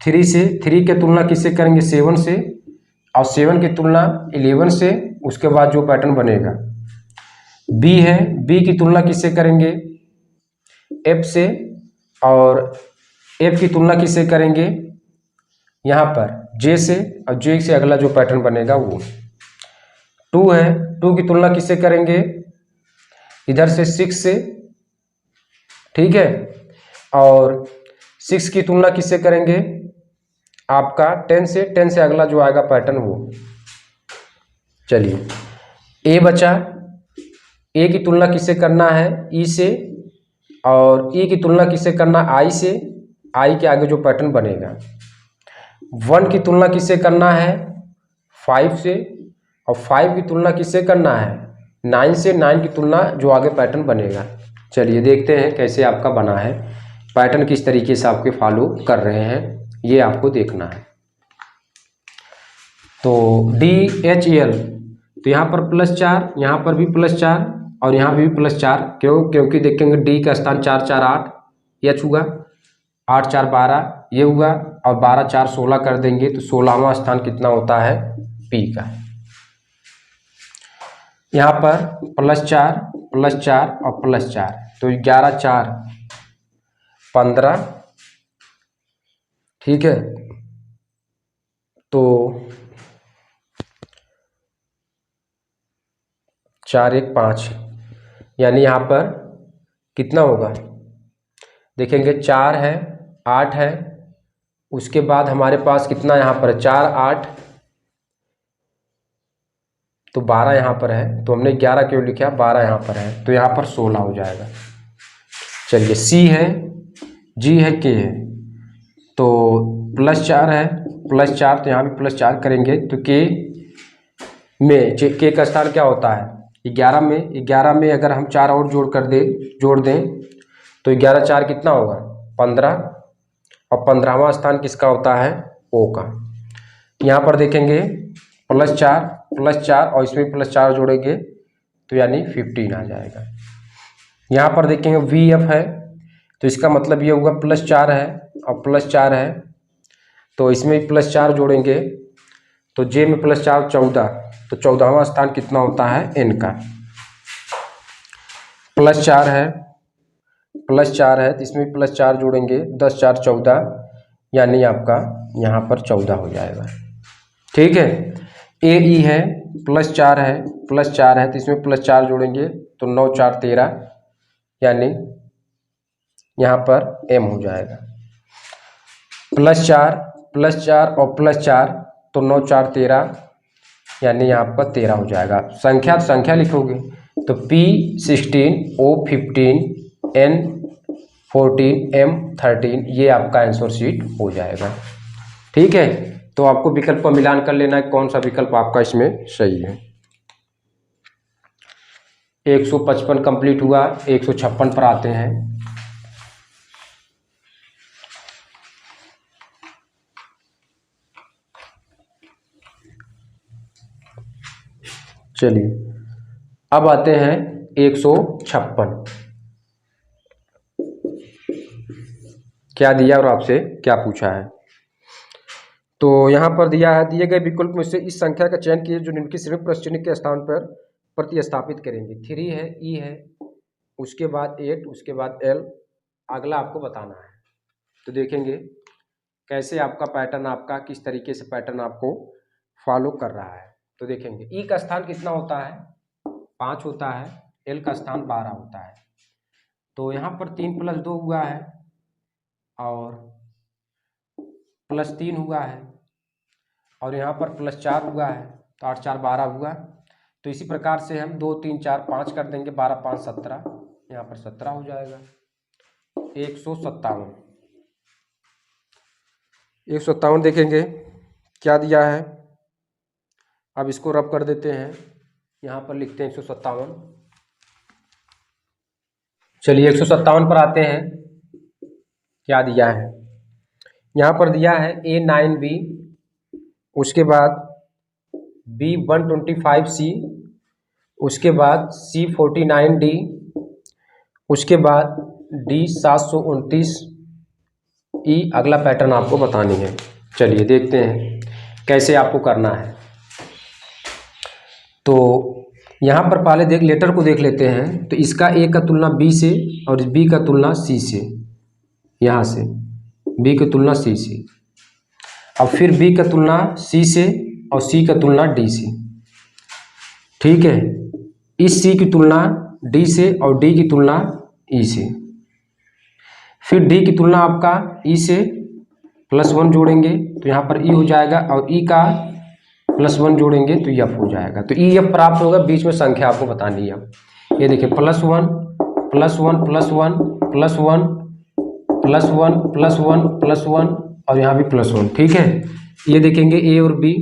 3 के तुलना किससे करेंगे 7 से, और 7 की तुलना 11 से, उसके बाद जो पैटर्न बनेगा। B है, B की तुलना किससे करेंगे F से, और F की तुलना किससे करेंगे यहाँ पर J से, और J से अगला जो पैटर्न बनेगा वो। 2 है, 2 की तुलना किससे करेंगे इधर से 6 से, ठीक है, और 6 की तुलना किससे करेंगे आपका 10 से, 10 से अगला जो आएगा पैटर्न वो। चलिए A बचा, A की तुलना किससे करना है E से, और E की तुलना किससे करना I से, I के आगे जो पैटर्न बनेगा। 1 की तुलना किससे करना है 5 से, और 5 की तुलना किससे करना है 9 से, 9 की तुलना जो आगे पैटर्न बनेगा। चलिए देखते हैं कैसे आपका बना है। पैटर्न किस तरीके से आपके फॉलो कर रहे हैं ये आपको देखना है। तो DHL, तो यहाँ पर +4, यहाँ पर भी +4 और यहाँ भी +4, क्योंकि देखेंगे डी का स्थान 4 4 8 H हुआ, 8 4 12 ये हुआ, और 12 4 16 कर देंगे तो 16वां स्थान कितना होता है, P का। यहाँ पर +4 +4 और +4, तो 11 4 15, ठीक है। तो 4 1 5, यानी यहाँ पर कितना होगा, देखेंगे 4 है 8 है, उसके बाद हमारे पास कितना यहाँ पर 4 8, तो 12 यहाँ पर है, तो हमने 11 क्यों लिखा, 12 यहाँ पर है, तो यहाँ पर 16 हो जाएगा। चलिए C है, G है, K है, तो +4 है, +4 तो यहाँ भी +4 करेंगे, तो K का स्थान क्या होता है 11 में, 11 में अगर हम 4 और जोड़ दें तो 11 4 कितना होगा 15, और 15वां स्थान किसका होता है, O का। यहाँ पर देखेंगे +4 और इसमें +4 जोड़ेंगे तो यानी 15 आ जाएगा। यहाँ पर देखेंगे VF है, तो इसका मतलब ये होगा +4 है और +4 है, तो इसमें +4 जोड़ेंगे तो J में +4 14, तो 14वां स्थान कितना होता है N का। +4 है तो इसमें +4 जोड़ेंगे, 10 4 14, यानी आपका यहाँ पर 14 हो जाएगा, ठीक है। AE है, +4 है तो इसमें +4 जोड़ेंगे तो 9 4 13, यानी यहाँ पर M हो जाएगा। +4 और +4, तो 9 4 13, यानी यहाँ पर 13 हो जाएगा। संख्या लिखोगे तो P 16, O 15, N 14, M 13, ये आपका आंसर शीट हो जाएगा, ठीक है। तो आपको विकल्प का मिलान कर लेना है कौन सा विकल्प आपका इसमें सही है। 155 कंप्लीट हुआ, 156 पर आते हैं। चलिए अब आते हैं 156, क्या दिया और आपसे क्या पूछा है। तो यहाँ पर दिया है, दिए गए विकल्प में से इस संख्या का चयन कीजिए जो निम्नलिखित श्रेणी प्रश्नचिन्ह के स्थान पर प्रतिस्थापित करेंगे। 3 है, E है, उसके बाद 8, उसके बाद L, अगला आपको बताना है। तो देखेंगे कैसे आपका पैटर्न, आपका किस तरीके से पैटर्न आपको फॉलो कर रहा है। तो देखेंगे E का स्थान कितना होता है 5 होता है, L का स्थान 12 होता है। तो यहाँ पर 3 + 2 हुआ है और +3 हुआ है, और यहाँ पर +4 हुआ है, तो 8 4 12 हुआ। तो इसी प्रकार से हम 2 3 4 5 कर देंगे, 12 5 17, यहाँ पर 17 हो जाएगा। 157 देखेंगे क्या दिया है, अब इसको रब कर देते हैं, यहाँ पर लिखते हैं 157। चलिए 157 पर आते हैं, क्या दिया है। यहाँ पर दिया है A9B, उसके बाद B125C, उसके बाद C49D, उसके बाद D729E। अगला पैटर्न आपको बतानी है। चलिए देखते हैं कैसे आपको करना है। तो यहाँ पर पहले लेटर को देख लेते हैं। तो इसका A का तुलना B से और B का तुलना C से, यहाँ से B की तुलना C से, अब फिर B का तुलना C से और C का तुलना D से, ठीक है। इस C की तुलना D से और D की तुलना E से, फिर D की तुलना आपका E से +1 जोड़ेंगे तो यहाँ पर E हो जाएगा, और E का +1 जोड़ेंगे तो F हो जाएगा। तो EF प्राप्त होगा, बीच में संख्या आपको बतानी है। ये देखिए +1 +1 +1 +1 +1 +1 और यहाँ भी +1, ठीक है। ये देखेंगे A और B,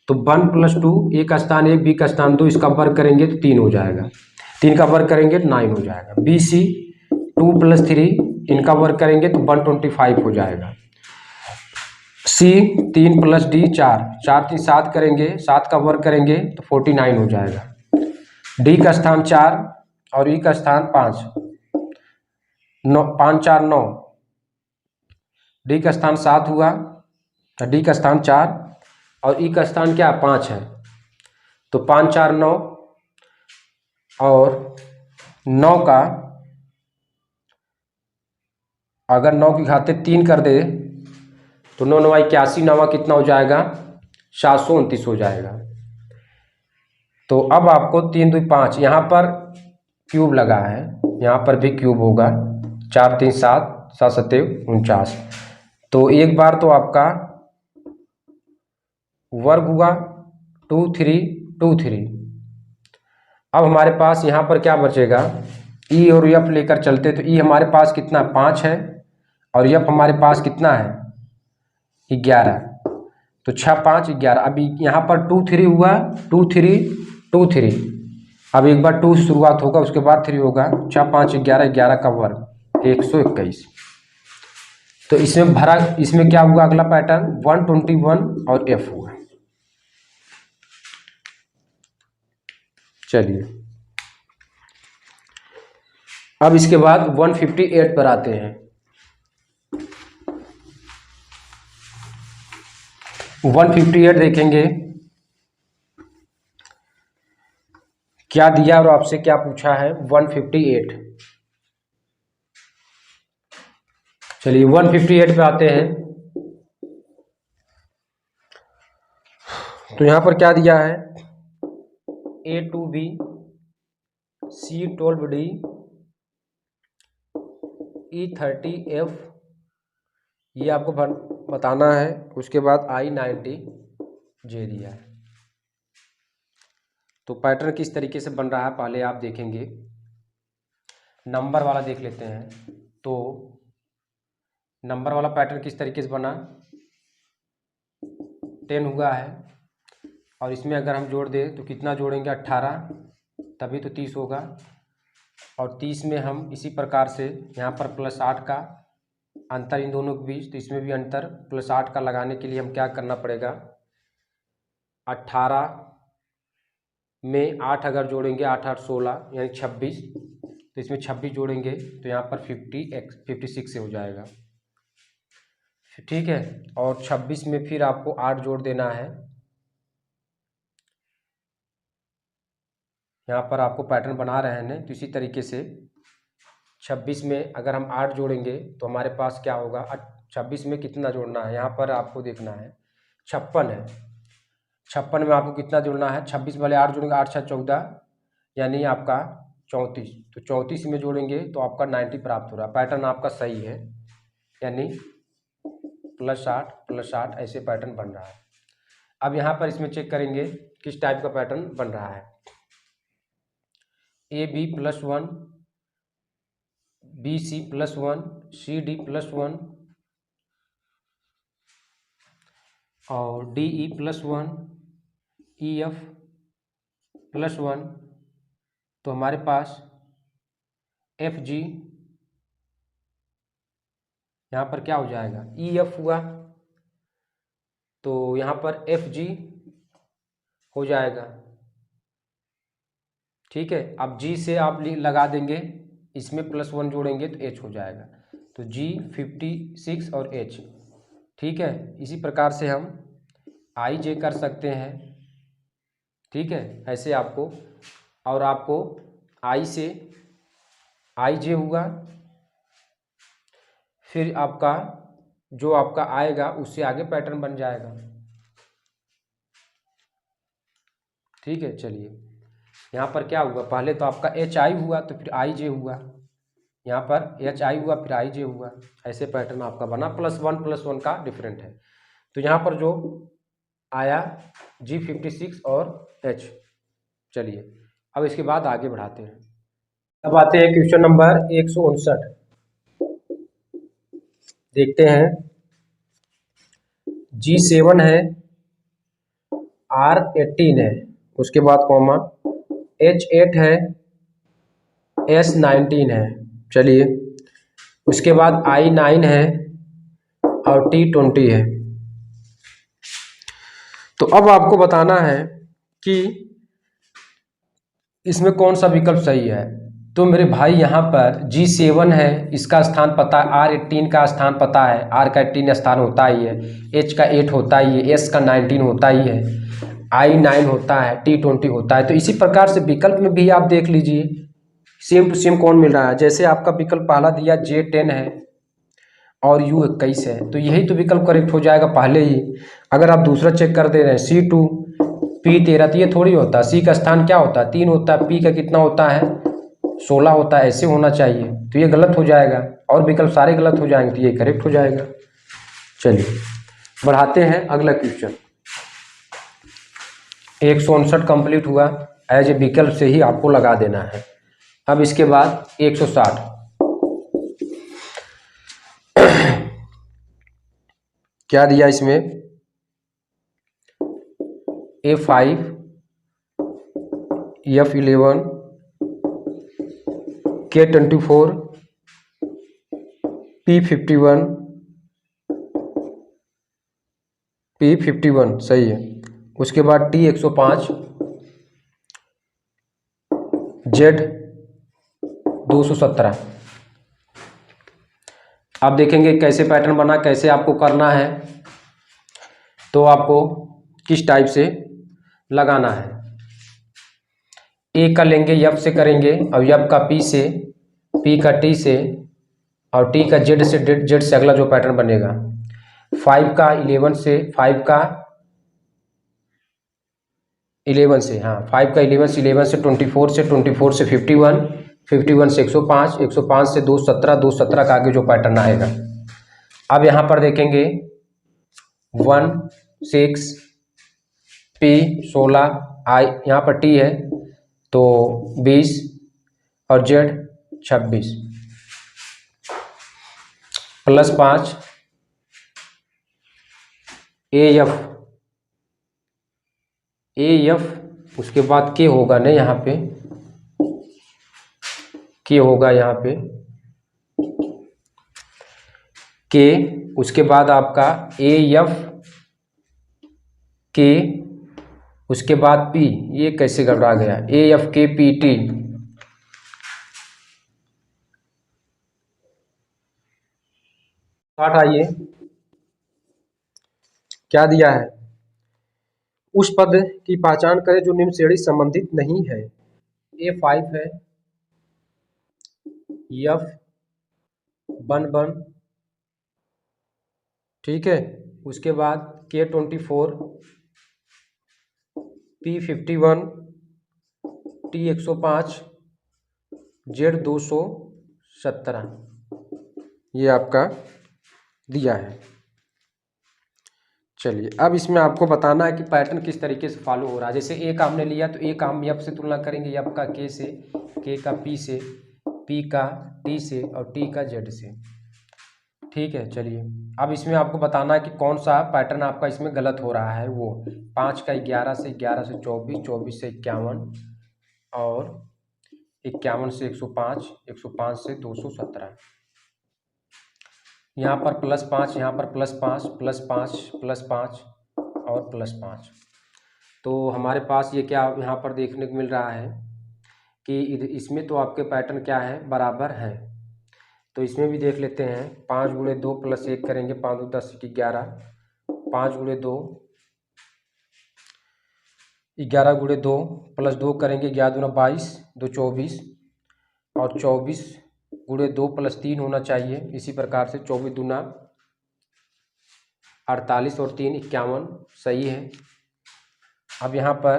तो 1 + 2, A का स्थान 1 B का स्थान 2, इसका वर्ग करेंगे तो 3 हो जाएगा, 3 का वर्ग करेंगे तो 9 हो जाएगा। BC 2 + 3 इनका वर्ग करेंगे तो 125 हो जाएगा। सी 3 + डी 4, 4 3 7 करेंगे, 7 का वर्ग करेंगे तो 49 हो जाएगा। डी का स्थान 4 और ई का स्थान 5, 9 5 4 9, डी का स्थान 7 हुआ, डी का स्थान 4 और ई का स्थान क्या 5 है, तो 5 4 9 और 9 का अगर 9 की घाते 3 कर दे तो 9 9 81, 9 कितना हो जाएगा 729 हो जाएगा। तो अब आपको 3 2 5 यहाँ पर क्यूब लगा है, यहाँ पर भी क्यूब होगा, 4 3 7 7 7 49। तो एक बार तो आपका वर्ग हुआ 2 3 2 3। अब हमारे पास यहाँ पर क्या बचेगा, ई और एफ लेकर चलते तो ई हमारे पास कितना 5 है और एफ हमारे पास कितना है 11, तो 6 5 11। अभी यहाँ पर 2 3 हुआ, 2 3 2 3, अब एक बार 2 शुरुआत होगा उसके बाद 3 होगा, 6 5 11, 11 का वर्ग 121। तो इसमें भरा, इसमें क्या हुआ अगला पैटर्न 121 और एफ हुआ। चलिए अब इसके बाद 158 पर आते हैं। 158 देखेंगे क्या दिया और आपसे क्या पूछा है 158। चलिए 158 पे आते हैं। तो यहां पर क्या दिया है A2B C12D E30F, ये आपको बताना है। उसके बाद I90J दिया है। तो पैटर्न किस तरीके से बन रहा है पहले आप देखेंगे। नंबर वाला देख लेते हैं। तो नंबर वाला पैटर्न किस तरीके से बना, 10 हुआ है और इसमें अगर हम जोड़ दें तो कितना जोड़ेंगे 18, तभी तो 30 होगा। और 30 में हम इसी प्रकार से यहाँ पर +8 का अंतर इन दोनों के बीच, तो इसमें भी अंतर +8 का लगाने के लिए हम क्या करना पड़ेगा, 18 में 8 अगर जोड़ेंगे 8 8 16 यानी 26, तो इसमें 26 जोड़ेंगे तो यहाँ पर 56 से हो जाएगा। ठीक है, और 26 में फिर आपको 8 जोड़ देना है। यहाँ पर आपको पैटर्न बना रहे हैं तो इसी तरीके से 26 में अगर हम 8 जोड़ेंगे तो हमारे पास क्या होगा, 26 में कितना जोड़ना है, यहाँ पर आपको देखना है 56 है। 56 में आपको कितना जोड़ना है, 26 वाले 8 जोड़ेंगे, 8 6 14 यानी आपका 34, तो 34 में जोड़ेंगे तो आपका 90 प्राप्त हो रहा है। पैटर्न आपका सही है, यानी +8 +8 ऐसे पैटर्न बन रहा है। अब यहाँ पर इसमें चेक करेंगे किस टाइप का पैटर्न बन रहा है। AB +1 BC +1 CD +1 और DE +1 EF +1, तो हमारे पास FG यहाँ पर क्या हो जाएगा EF हुआ, तो यहाँ पर FG हो जाएगा। ठीक है, अब G से आप लगा देंगे, इसमें +1 जोड़ेंगे तो H हो जाएगा, तो G 56 और H। ठीक है, इसी प्रकार से हम IJ कर सकते हैं। ठीक है, ऐसे आपको, और आपको I से IJ हुआ, फिर आपका जो आपका आएगा उससे आगे पैटर्न बन जाएगा। ठीक है, चलिए यहाँ पर क्या हुआ, पहले तो आपका HI हुआ तो फिर IJ हुआ, यहाँ पर HI हुआ फिर IJ हुआ, ऐसे पैटर्न आपका बना। +1 का डिफरेंट है। तो यहाँ पर जो आया G56 और H। चलिए अब इसके बाद आगे बढ़ाते हैं। अब आते हैं क्वेश्चन नंबर 159, देखते हैं। G7 है, R18 है, उसके बाद कॉमा, H8 है, S19 है। चलिए उसके बाद I9 है और T20 है। तो अब आपको बताना है कि इसमें कौन सा विकल्प सही है। तो मेरे भाई यहाँ पर G7 है, इसका स्थान पता, R18 का स्थान पता है, R का 18 स्थान होता ही है, H का 8 होता ही है, S का 19 होता ही है, I9 होता है, T20 होता है। तो इसी प्रकार से विकल्प में भी आप देख लीजिए सेम टू सेम कौन मिल रहा है। जैसे आपका विकल्प पहला दिया J10 है और U21 है, तो यही तो विकल्प करेक्ट हो जाएगा पहले ही। अगर आप दूसरा चेक कर दे रहे हैं C2 P13, तो ये थोड़ी होता है, C का स्थान क्या होता है 3 होता है, P का कितना होता है 16 होता है, ऐसे होना चाहिए। तो ये गलत हो जाएगा और विकल्प सारे गलत हो जाएंगे, तो ये करेक्ट हो जाएगा। चलिए बढ़ाते हैं अगला क्वेश्चन। 159 कंप्लीट हुआ, एज ए विकल्प से ही आपको लगा देना है। अब इसके बाद 160 क्या दिया इसमें, A5 F11 K24 P51 सही है। उसके बाद T105 Z217। आप देखेंगे कैसे पैटर्न बना, कैसे आपको करना है, तो आपको किस टाइप से लगाना है। ए का लेंगे, F से करेंगे, और F का P से, P का T से, और T का Z से, Z से अगला जो पैटर्न बनेगा। 5 का 11 से, 5 का 11 से, हाँ 5 का 11 से, 11 से 24 से, 24 से 51, 51 से 105, 105 से 217, 217 का आगे जो पैटर्न आएगा। अब यहाँ पर देखेंगे 1 6 P 16 I, यहाँ पर T है तो 20 और Z 26 +5 AF, उसके बाद के होगा नहीं, यहाँ पे के होगा, यहाँ पे के, उसके बाद आपका AF के, उसके बाद P, ये कैसे घबरा गया, AF के PT। आइए क्या दिया है, उस पद की पहचान करें जो निम्न श्रेणी संबंधित नहीं है। A5 है, F11, ठीक है। उसके बाद K24 P51 T105 Z217, ये आपका दिया है। चलिए अब इसमें आपको बताना है कि पैटर्न किस तरीके से फॉलो हो रहा है। जैसे ए का हमने लिया तो ए का हम F से तुलना करेंगे, F का K से, K का P से, P का T से और T का Z से, ठीक है। चलिए अब इसमें आपको बताना है कि कौन सा पैटर्न आपका इसमें गलत हो रहा है। वो 5 का 11 से, 11 से 24, 24 से 51 और 51 से 105, 105 से 217। यहाँ पर +5, यहाँ पर +5, +5, +5 और +5। तो हमारे पास ये क्या यहाँ पर देखने को मिल रहा है कि इसमें तो आपके पैटर्न क्या है, बराबर है। तो इसमें भी देख लेते हैं, 5 × 2 + 1 करेंगे, 5 × 2 = 10, 11, 5 × 2 11 × 2 + 2 करेंगे, 11 × 2 = 22, 2 24 और 24 × 2 + 3 होना चाहिए। इसी प्रकार से 24 × 2 = 48 और 3 = 51, सही है। अब यहाँ पर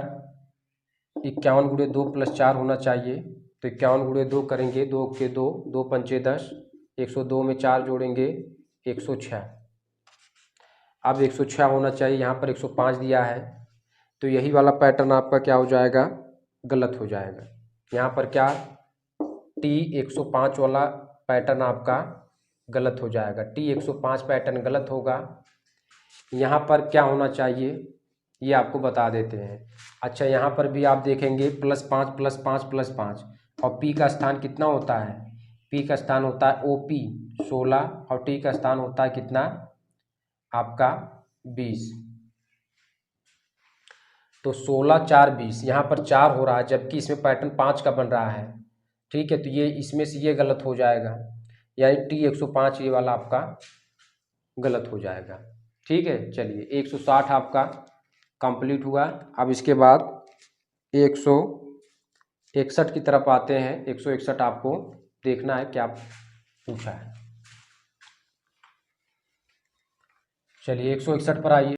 51 × 2 + 4 होना चाहिए, तो 51 × 2 करेंगे, 2 के 2, 2 पंचे 10, 102 में 4 जोड़ेंगे 106। अब 106 होना चाहिए, यहाँ पर 105 दिया है, तो यही वाला पैटर्न आपका क्या हो जाएगा, गलत हो जाएगा। यहाँ पर क्या T105 वाला पैटर्न आपका गलत हो जाएगा, T105 पैटर्न गलत होगा। यहाँ पर क्या होना चाहिए ये आपको बता देते हैं। अच्छा यहाँ पर भी आप देखेंगे +5 +5 +5 और P का स्थान कितना होता है, पी का स्थान होता है OP 16 और T का स्थान होता है कितना आपका 20। तो 16 4 20, यहाँ पर 4 हो रहा है जबकि इसमें पैटर्न 5 का बन रहा है। ठीक है, तो ये इसमें से ये गलत हो जाएगा, यानी T 105 ये वाला आपका गलत हो जाएगा। ठीक है, चलिए 160 आपका कंप्लीट हुआ। अब इसके बाद 161 की तरफ आते हैं। 161 आपको देखना है क्या पूछा है। चलिए 161 पर आइए।